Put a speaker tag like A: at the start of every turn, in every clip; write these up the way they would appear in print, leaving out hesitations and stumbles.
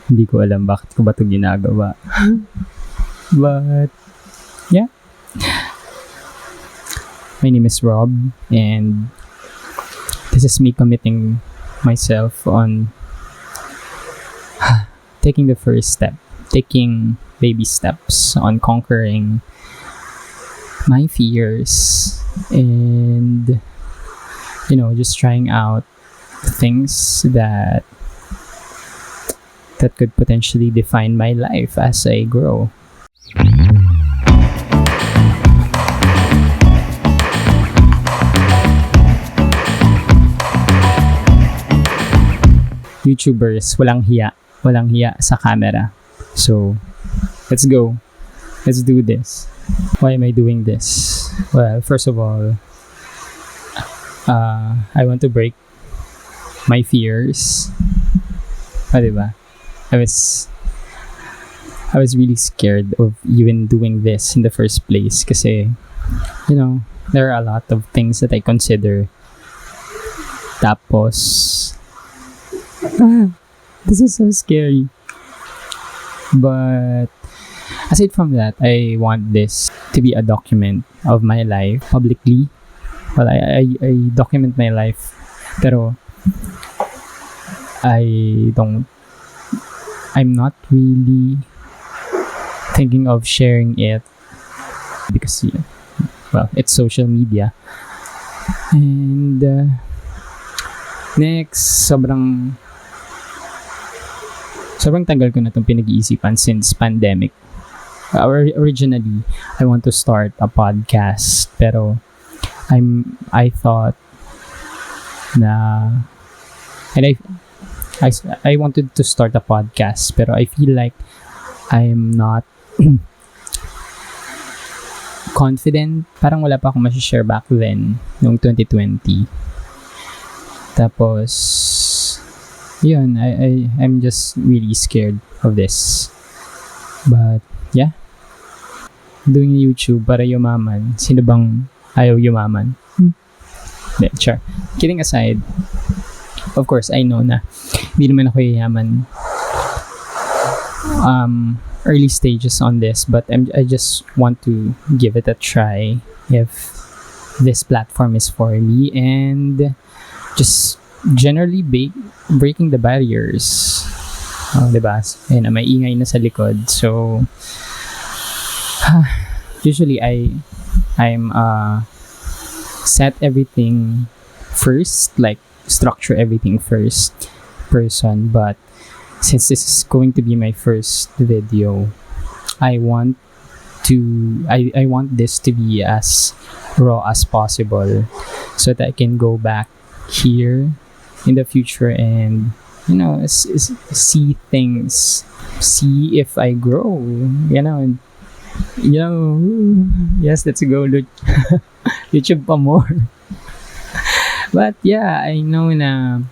A: Hindi ko alam bakit ko ba ito ginagawa. But, yeah. My name is Rob, and this is me committing myself on taking the first step, taking baby steps on conquering my fears and, just trying out things that could potentially define my life as I grow. YouTubers, walang hiya sa camera. So, let's go. Let's do this. Why am I doing this? Well, first of all, I want to break my fears. Diba? I was really scared of even doing this in the first place kasi, there are a lot of things that I consider. Tapos, this is so scary. But aside from that, I want this to be a document of my life publicly. Well, I document my life, pero I'm not really thinking of sharing it because, it's social media. And next, sobrang tagal ko na itong pinag-iisipan since pandemic. Originally, I want to start a podcast, pero I thought na, and I wanted to start a podcast, pero I feel like I'm not confident. Parang wala pa akong ma-share back then, noong 2020. Tapos, yun, I'm just really scared of this. But, yeah. Doing YouTube para yumaman. Sino bang ayaw yumaman? Sure. Kidding aside, of course, I know na hindi naman ako yayaman early stages on this, but I just want to give it a try if this platform is for me, and just generally breaking the barriers. Diba? Ayun, may ingay na sa likod. So, usually I'm set everything first, like structure everything first person, but since this is going to be my first video, I want this to be as raw as possible so that I can go back here in the future and see things, see if I grow, yes, let's go YouTube pa more. But yeah, I know na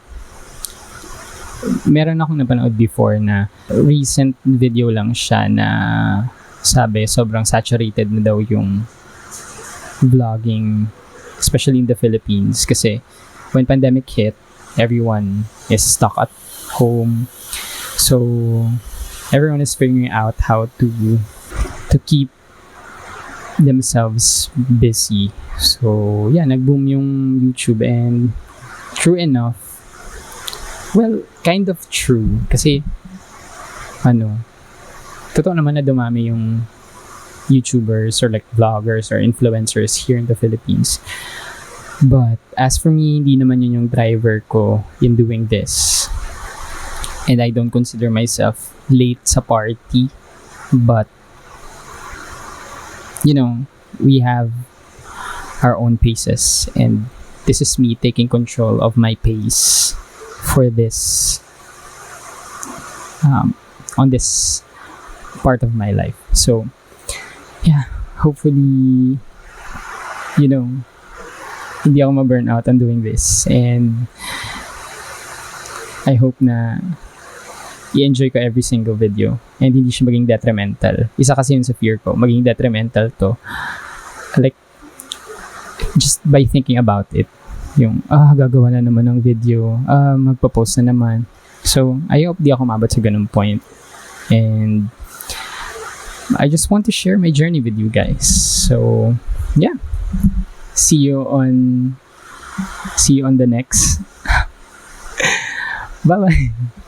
A: meron akong napanood before na recent video lang siya na sabi sobrang saturated na daw yung vlogging, especially in the Philippines, kasi when pandemic hit, everyone is stuck at home, so everyone is figuring out how to keep themselves busy. So yeah, nag-boom yung YouTube, and true enough, well, kind of true, kasi totoo naman na dumami yung YouTubers or like vloggers or influencers here in the Philippines. But as for me, hindi naman yun yung driver ko in doing this. And I don't consider myself late sa party. But, we have our own paces. And this is me taking control of my pace for this, on this part of my life. So, yeah, hopefully, hindi ako ma-burn out on doing this, and I hope na i-enjoy ko every single video and hindi siya maging detrimental. Isa kasi yun sa fear ko, maging detrimental to, like, just by thinking about it. Yung, gagawa na naman ng video, magpo-post na naman. So, I hope di ako mabot sa ganun point. And I just want to share my journey with you guys. So, yeah. See you on the next. Bye-bye.